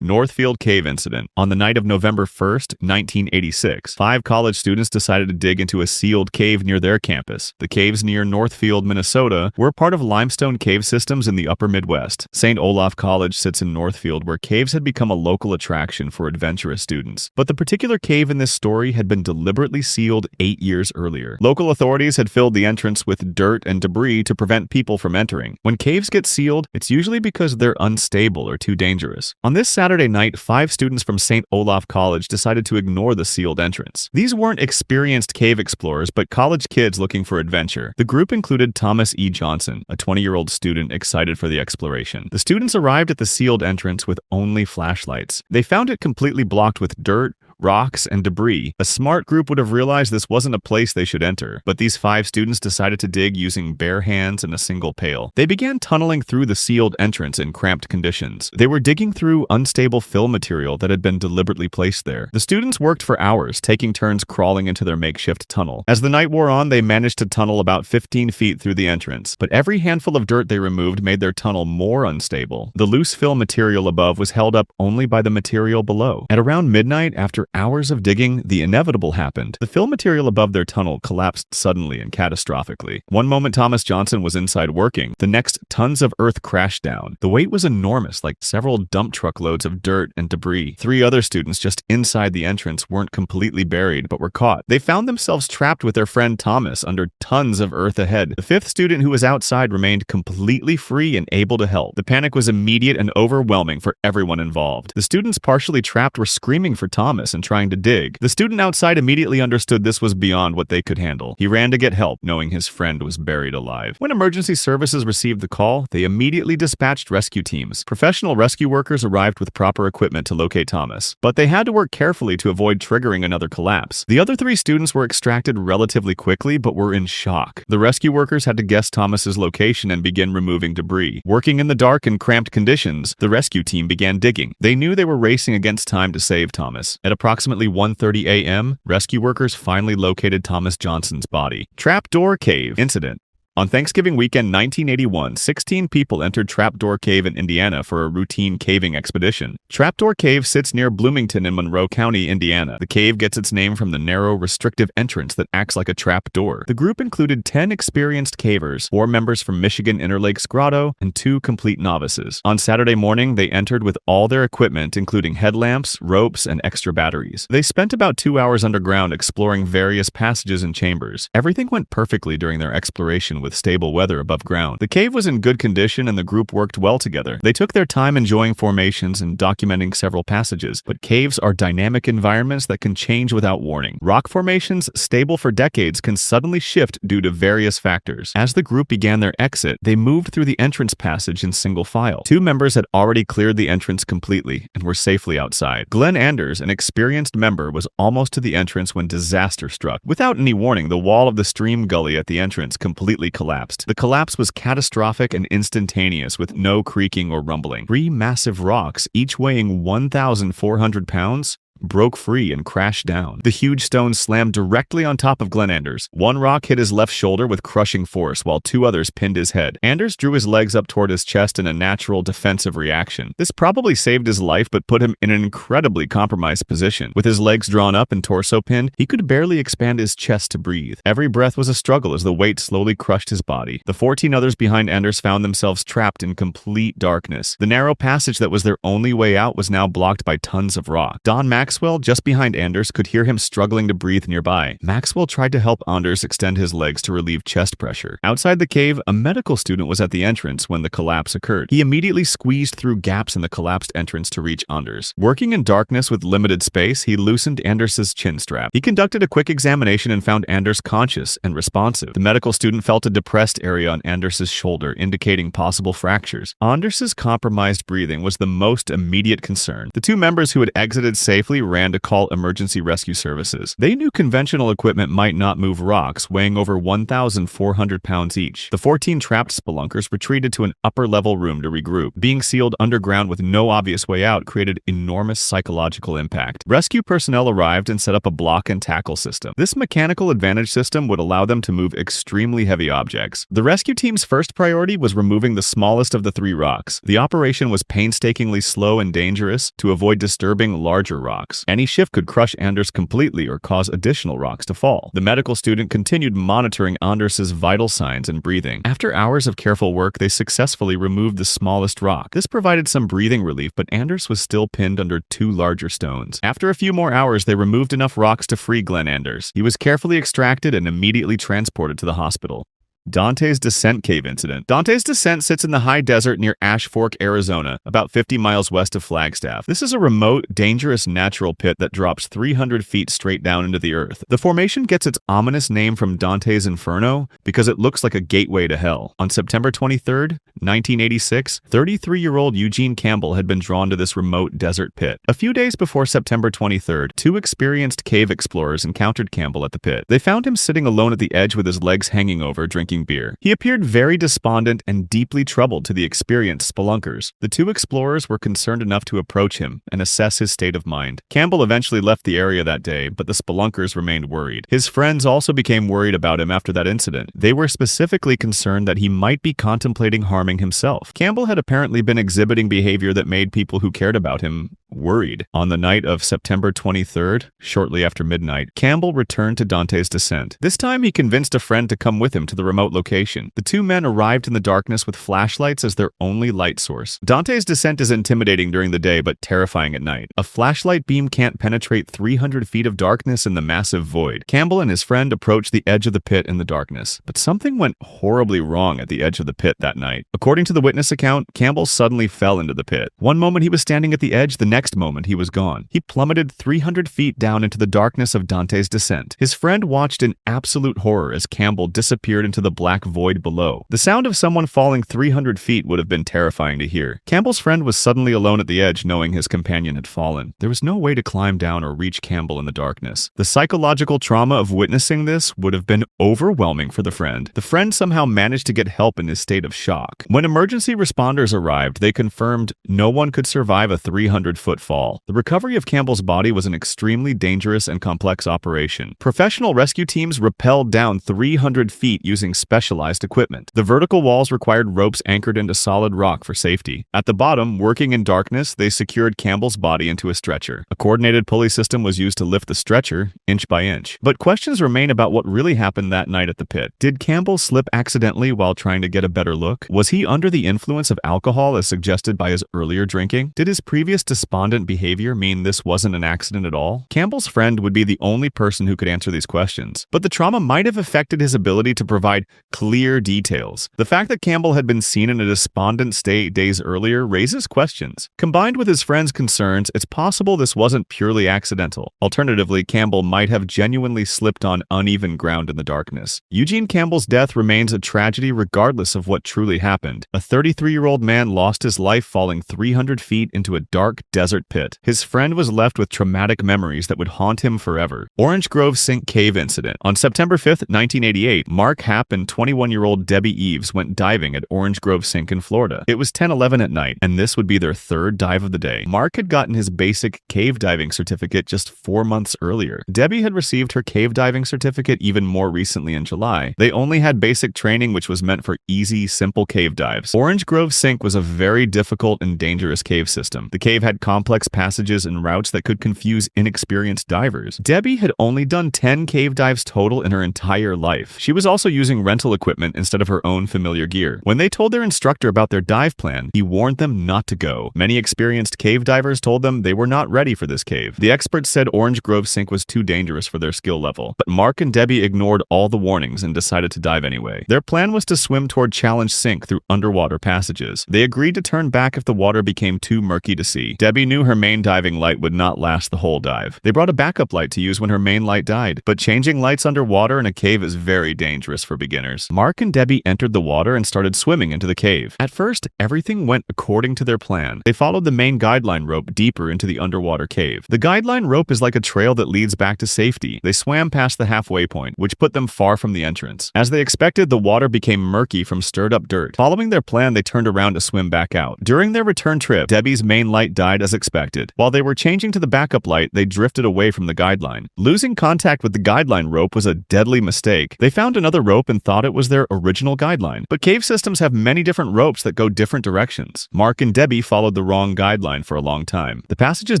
Northfield Cave Incident. On the night of November 1st, 1986, 5 college students decided to dig into a sealed cave near their campus. The caves near Northfield, Minnesota, were part of limestone cave systems in the upper Midwest. St. Olaf College sits in Northfield, where caves had become a local attraction for adventurous students. But the particular cave in this story had been deliberately sealed 8 years earlier. Local authorities had filled the entrance with dirt and debris to prevent people from entering. When caves get sealed, it's usually because they're unstable or too dangerous. On this Saturday night, 5 students from St. Olaf College decided to ignore the sealed entrance. These weren't experienced cave explorers, but college kids looking for adventure. The group included Thomas E. Johnson, a 20-year-old student excited for the exploration. The students arrived at the sealed entrance with only flashlights. They found it completely blocked with dirt, rocks, and debris. A smart group would have realized this wasn't a place they should enter, but these 5 students decided to dig using bare hands and a single pail. They began tunneling through the sealed entrance in cramped conditions. They were digging through unstable fill material that had been deliberately placed there. The students worked for hours, taking turns crawling into their makeshift tunnel. As the night wore on, they managed to tunnel about 15 feet through the entrance, but every handful of dirt they removed made their tunnel more unstable. The loose fill material above was held up only by the material below. At around midnight, after hours of digging, the inevitable happened. The fill material above their tunnel collapsed suddenly and catastrophically. One moment Thomas Johnson was inside working, the next tons of earth crashed down. The weight was enormous, like several dump truck loads of dirt and debris. 3 other students just inside the entrance weren't completely buried, but were caught. They found themselves trapped with their friend Thomas under tons of earth ahead. The 5th student who was outside remained completely free and able to help. The panic was immediate and overwhelming for everyone involved. The students partially trapped were screaming for Thomas and trying to dig. The student outside immediately understood this was beyond what they could handle. He ran to get help, knowing his friend was buried alive. When emergency services received the call, they immediately dispatched rescue teams. Professional rescue workers arrived with proper equipment to locate Thomas, but they had to work carefully to avoid triggering another collapse. The other 3 students were extracted relatively quickly, but were in shock. The rescue workers had to guess Thomas's location and begin removing debris. Working in the dark and cramped conditions, the rescue team began digging. They knew they were racing against time to save Thomas. At approximately 1:30 a.m., rescue workers finally located Thomas Johnson's body. Trapdoor Cave Incident. On Thanksgiving weekend 1981, 16 people entered Trapdoor Cave in Indiana for a routine caving expedition. Trapdoor Cave sits near Bloomington in Monroe County, Indiana. The cave gets its name from the narrow, restrictive entrance that acts like a trap door. The group included 10 experienced cavers, 4 members from Michigan Interlakes Grotto, and 2 complete novices. On Saturday morning, they entered with all their equipment, including headlamps, ropes, and extra batteries. They spent about 2 hours underground exploring various passages and chambers. Everything went perfectly during their exploration with stable weather above ground. The cave was in good condition and the group worked well together. They took their time enjoying formations and documenting several passages, but caves are dynamic environments that can change without warning. Rock formations, stable for decades, can suddenly shift due to various factors. As the group began their exit, they moved through the entrance passage in single file. 2 members had already cleared the entrance completely and were safely outside. Glenn Anders, an experienced member, was almost to the entrance when disaster struck. Without any warning, the wall of the stream gully at the entrance completely collapsed. The collapse was catastrophic and instantaneous, with no creaking or rumbling. 3 massive rocks, each weighing 1,400 pounds, broke free and crashed down. The huge stones slammed directly on top of Glenn Anders. 1 rock hit his left shoulder with crushing force, while 2 others pinned his head. Anders drew his legs up toward his chest in a natural defensive reaction. This probably saved his life, but put him in an incredibly compromised position. With his legs drawn up and torso pinned, he could barely expand his chest to breathe. Every breath was a struggle as the weight slowly crushed his body. The 14 others behind Anders found themselves trapped in complete darkness. The narrow passage that was their only way out was now blocked by tons of rock. Don Maxwell, just behind Anders, could hear him struggling to breathe nearby. Maxwell tried to help Anders extend his legs to relieve chest pressure. Outside the cave, a medical student was at the entrance when the collapse occurred. He immediately squeezed through gaps in the collapsed entrance to reach Anders. Working in darkness with limited space, he loosened Anders's chin strap. He conducted a quick examination and found Anders conscious and responsive. The medical student felt a depressed area on Anders's shoulder, indicating possible fractures. Anders's compromised breathing was the most immediate concern. The 2 members who had exited safely quickly ran to call emergency rescue services. They knew conventional equipment might not move rocks weighing over 1,400 pounds each. The 14 trapped spelunkers retreated to an upper-level room to regroup. Being sealed underground with no obvious way out created enormous psychological impact. Rescue personnel arrived and set up a block and tackle system. This mechanical advantage system would allow them to move extremely heavy objects. The rescue team's first priority was removing the smallest of the 3 rocks. The operation was painstakingly slow and dangerous to avoid disturbing larger rocks. Any shift could crush Anders completely or cause additional rocks to fall. The medical student continued monitoring Anders's vital signs and breathing. After hours of careful work, they successfully removed the smallest rock. This provided some breathing relief, but Anders was still pinned under 2 larger stones. After a few more hours, they removed enough rocks to free Glenn Anders. He was carefully extracted and immediately transported to the hospital. Dante's Descent Cave Incident. Dante's Descent sits in the high desert near Ash Fork, Arizona, about 50 miles west of Flagstaff. This is a remote, dangerous natural pit that drops 300 feet straight down into the earth. The formation gets its ominous name from Dante's Inferno because it looks like a gateway to hell. On September 23, 1986, 33-year-old Eugene Campbell had been drawn to this remote desert pit. A few days before September 23rd, 2 experienced cave explorers encountered Campbell at the pit. They found him sitting alone at the edge with his legs hanging over, drinking beer. He appeared very despondent and deeply troubled to the experienced spelunkers. The 2 explorers were concerned enough to approach him and assess his state of mind. Campbell eventually left the area that day, but the spelunkers remained worried. His friends also became worried about him after that incident. They were specifically concerned that he might be contemplating harming himself. Campbell had apparently been exhibiting behavior that made people who cared about him worried. On the night of September 23rd, shortly after midnight, Campbell returned to Dante's Descent. This time he convinced a friend to come with him to the remote location. The 2 men arrived in the darkness with flashlights as their only light source. Dante's Descent is intimidating during the day but terrifying at night. A flashlight beam can't penetrate 300 feet of darkness in the massive void. Campbell and his friend approached the edge of the pit in the darkness, but something went horribly wrong at the edge of the pit that night. According to the witness account, Campbell suddenly fell into the pit. One moment he was standing at the edge, the next moment he was gone. He plummeted 300 feet down into the darkness of Dante's Descent. His friend watched in absolute horror as Campbell disappeared into the black void below. The sound of someone falling 300 feet would have been terrifying to hear. Campbell's friend was suddenly alone at the edge, knowing his companion had fallen. There was no way to climb down or reach Campbell in the darkness. The psychological trauma of witnessing this would have been overwhelming for the friend. The friend somehow managed to get help in his state of shock. When emergency responders arrived, they confirmed no one could survive a 300-foot fall. The recovery of Campbell's body was an extremely dangerous and complex operation. Professional rescue teams rappelled down 300 feet using specialized equipment. The vertical walls required ropes anchored into solid rock for safety. At the bottom, working in darkness, they secured Campbell's body into a stretcher. A coordinated pulley system was used to lift the stretcher, inch by inch. But questions remain about what really happened that night at the pit. Did Campbell slip accidentally while trying to get a better look? Was he under the influence of alcohol as suggested by his earlier drinking? Did his previous despondent behavior mean this wasn't an accident at all? Campbell's friend would be the only person who could answer these questions, but the trauma might have affected his ability to provide clear details. The fact that Campbell had been seen in a despondent state days earlier raises questions. Combined with his friend's concerns, it's possible this wasn't purely accidental. Alternatively, Campbell might have genuinely slipped on uneven ground in the darkness. Eugene Campbell's death remains a tragedy regardless of what truly happened. A 33-year-old man lost his life falling 300 feet into a dark desert pit. His friend was left with traumatic memories that would haunt him forever. Orange Grove Sink Cave Incident. On September 5, 1988, Mark Happ and 21-year-old Debbie Eves went diving at Orange Grove Sink in Florida. It was 10:11 at night, and this would be their 3rd dive of the day. Mark had gotten his basic cave diving certificate just 4 months earlier. Debbie had received her cave diving certificate even more recently in July. They only had basic training, which was meant for easy, simple cave dives. Orange Grove Sink was a very difficult and dangerous cave system. The cave had complex passages and routes that could confuse inexperienced divers. Debbie had only done 10 cave dives total in her entire life. She was also using rental equipment instead of her own familiar gear. When they told their instructor about their dive plan, he warned them not to go. Many experienced cave divers told them they were not ready for this cave. The experts said Orange Grove Sink was too dangerous for their skill level, but Mark and Debbie ignored all the warnings and decided to dive anyway. Their plan was to swim toward Challenge Sink through underwater passages. They agreed to turn back if the water became too murky to see. Debbie Debbie knew her main diving light would not last the whole dive. They brought a backup light to use when her main light died, but changing lights underwater in a cave is very dangerous for beginners. Mark and Debbie entered the water and started swimming into the cave. At first, everything went according to their plan. They followed the main guideline rope deeper into the underwater cave. The guideline rope is like a trail that leads back to safety. They swam past the halfway point, which put them far from the entrance. As they expected, the water became murky from stirred-up dirt. Following their plan, they turned around to swim back out. During their return trip, Debbie's main light died as expected. While they were changing to the backup light, they drifted away from the guideline. Losing contact with the guideline rope was a deadly mistake. They found another rope and thought it was their original guideline. But cave systems have many different ropes that go different directions. Mark and Debbie followed the wrong guideline for a long time. The passages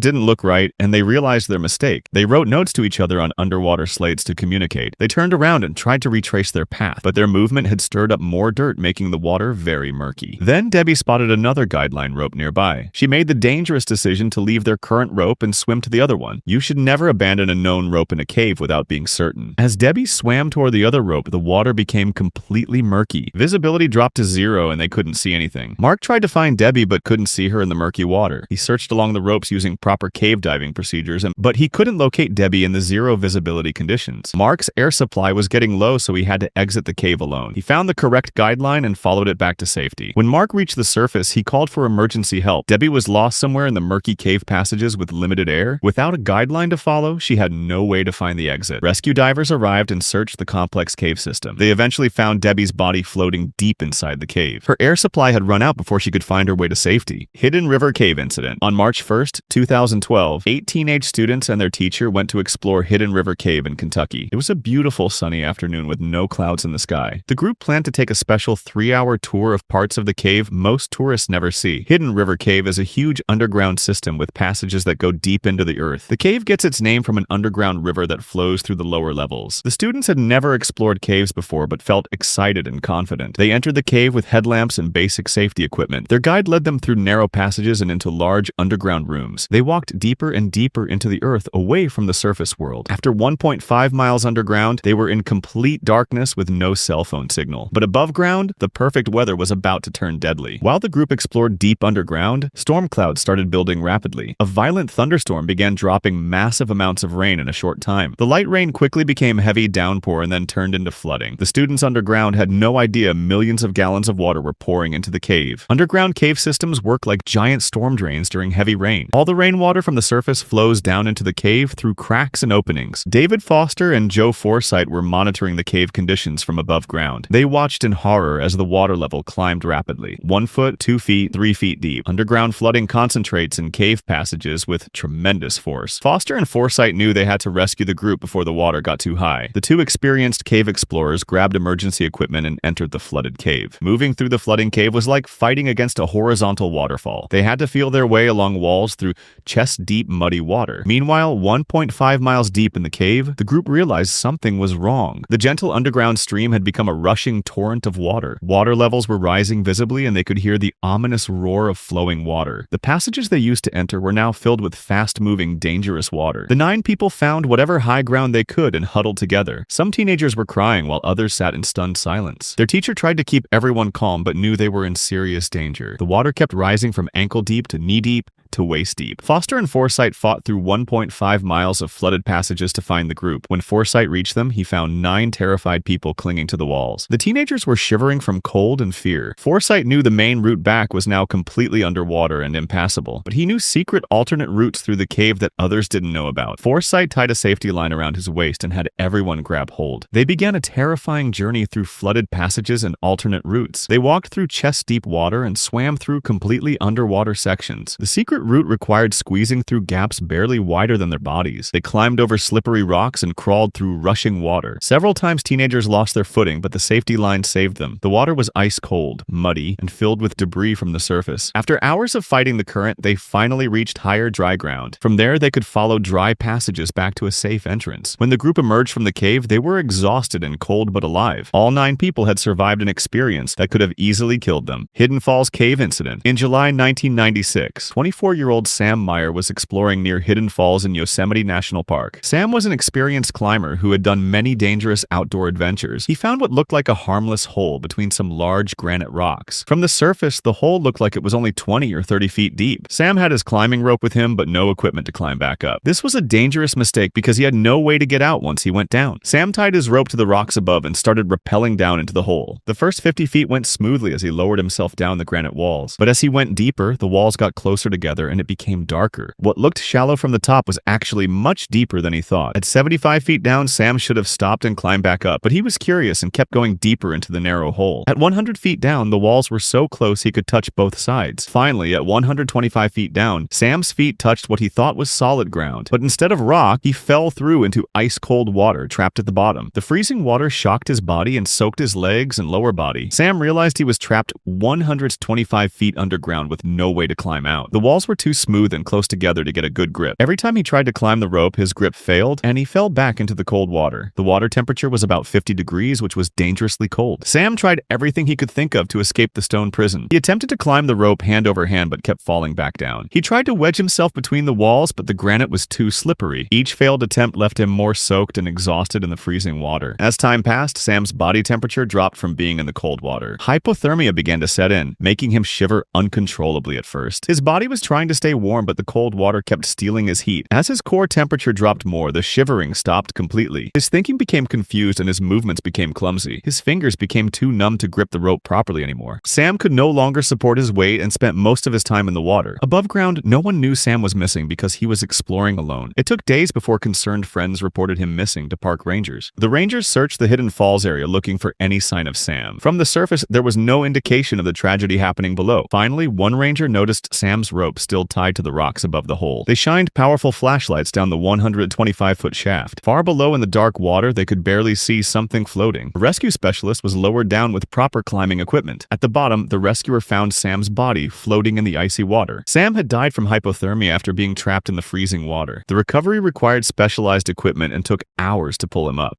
didn't look right, and they realized their mistake. They wrote notes to each other on underwater slates to communicate. They turned around and tried to retrace their path, but their movement had stirred up more dirt, making the water very murky. Then Debbie spotted another guideline rope nearby. She made the dangerous decision to leave their current rope and swim to the other one. You should never abandon a known rope in a cave without being certain. As Debbie swam toward the other rope, the water became completely murky. Visibility dropped to 0 and they couldn't see anything. Mark tried to find Debbie but couldn't see her in the murky water. He searched along the ropes using proper cave diving procedures, but he couldn't locate Debbie in the 0 visibility conditions. Mark's air supply was getting low, so he had to exit the cave alone. He found the correct guideline and followed it back to safety. When Mark reached the surface, he called for emergency help. Debbie was lost somewhere in the murky cave passages with limited air. Without a guideline to follow, she had no way to find the exit. Rescue divers arrived and searched the complex cave system. They eventually found Debbie's body floating deep inside the cave. Her air supply had run out before she could find her way to safety. Hidden River Cave Incident. On March 1st, 2012, 8 teenage students and their teacher went to explore Hidden River Cave in Kentucky. It was a beautiful sunny afternoon with no clouds in the sky. The group planned to take a special 3-hour tour of parts of the cave most tourists never see. Hidden River Cave is a huge underground system with passages that go deep into the earth. The cave gets its name from an underground river that flows through the lower levels. The students had never explored caves before but felt excited and confident. They entered the cave with headlamps and basic safety equipment. Their guide led them through narrow passages and into large underground rooms. They walked deeper and deeper into the earth away from the surface world. After 1.5 miles underground, they were in complete darkness with no cell phone signal. But above ground, the perfect weather was about to turn deadly. While the group explored deep underground, storm clouds started building rapidly. A violent thunderstorm began dropping massive amounts of rain in a short time. The light rain quickly became heavy downpour and then turned into flooding. The students underground had no idea millions of gallons of water were pouring into the cave. Underground cave systems work like giant storm drains during heavy rain. All the rainwater from the surface flows down into the cave through cracks and openings. David Foster and Joe Forsythe were monitoring the cave conditions from above ground. They watched in horror as the water level climbed rapidly. 1 foot, 2 feet, 3 feet deep. Underground flooding concentrates in cave passages with tremendous force. Foster and Forsythe knew they had to rescue the group before the water got too high. The two experienced cave explorers grabbed emergency equipment and entered the flooded cave. Moving through the flooding cave was like fighting against a horizontal waterfall. They had to feel their way along walls through chest-deep muddy water. Meanwhile, 1.5 miles deep in the cave, the group realized something was wrong. The gentle underground stream had become a rushing torrent of water. Water levels were rising visibly, and they could hear the ominous roar of flowing water. The passages they used to enter were now filled with fast-moving, dangerous water. The 9 people found whatever high ground they could and huddled together. Some teenagers were crying while others sat in stunned silence. Their teacher tried to keep everyone calm but knew they were in serious danger. The water kept rising from ankle deep to knee deep to waist deep. Foster and Forsythe fought through 1.5 miles of flooded passages to find the group. When Forsythe reached them, he found 9 terrified people clinging to the walls. The teenagers were shivering from cold and fear. Forsythe knew the main route back was now completely underwater and impassable, but he knew secret alternate routes through the cave that others didn't know about. Forsythe tied a safety line around his waist and had everyone grab hold. They began a terrifying journey through flooded passages and alternate routes. They walked through chest-deep water and swam through completely underwater sections. The secret route required squeezing through gaps barely wider than their bodies. They climbed over slippery rocks and crawled through rushing water. Several times teenagers lost their footing, but the safety line saved them. The water was ice cold, muddy, and filled with debris from the surface. After hours of fighting the current, they finally reached higher dry ground. From there, they could follow dry passages back to a safe entrance. When the group emerged from the cave, they were exhausted and cold but alive. All 9 people had survived an experience that could have easily killed them. Hidden Falls Cave Incident. In July 1996, 24 24-year-old Sam Meyer was exploring near Hidden Falls in Yosemite National Park. Sam was an experienced climber who had done many dangerous outdoor adventures. He found what looked like a harmless hole between some large granite rocks. From the surface, the hole looked like it was only 20 or 30 feet deep. Sam had his climbing rope with him, but no equipment to climb back up. This was a dangerous mistake because he had no way to get out once he went down. Sam tied his rope to the rocks above and started rappelling down into the hole. The first 50 feet went smoothly as he lowered himself down the granite walls. But as he went deeper, the walls got closer together and it became darker. What looked shallow from the top was actually much deeper than he thought. At 75 feet down, Sam should have stopped and climbed back up, but he was curious and kept going deeper into the narrow hole. At 100 feet down, the walls were so close he could touch both sides. Finally, at 125 feet down, Sam's feet touched what he thought was solid ground, but instead of rock, he fell through into ice-cold water trapped at the bottom. The freezing water shocked his body and soaked his legs and lower body. Sam realized he was trapped 125 feet underground with no way to climb out. The walls were too smooth and close together to get a good grip. Every time he tried to climb the rope, his grip failed, and he fell back into the cold water. The water temperature was about 50 degrees, which was dangerously cold. Sam tried everything he could think of to escape the stone prison. He attempted to climb the rope hand over hand, but kept falling back down. He tried to wedge himself between the walls, but the granite was too slippery. Each failed attempt left him more soaked and exhausted in the freezing water. As time passed, Sam's body temperature dropped from being in the cold water. Hypothermia began to set in, making him shiver uncontrollably at first. His body was trying to stay warm, but the cold water kept stealing his heat. As his core temperature dropped more, the shivering stopped completely. His thinking became confused and his movements became clumsy. His fingers became too numb to grip the rope properly anymore. Sam could no longer support his weight and spent most of his time in the water. Above ground, no one knew Sam was missing because he was exploring alone. It took days before concerned friends reported him missing to park rangers. The rangers searched the Hidden Falls area looking for any sign of Sam. From the surface, there was no indication of the tragedy happening below. Finally, one ranger noticed Sam's rope still tied to the rocks above the hole. They shined powerful flashlights down the 125-foot shaft. Far below in the dark water, they could barely see something floating. A rescue specialist was lowered down with proper climbing equipment. At the bottom, the rescuer found Sam's body floating in the icy water. Sam had died from hypothermia after being trapped in the freezing water. The recovery required specialized equipment and took hours to pull him up.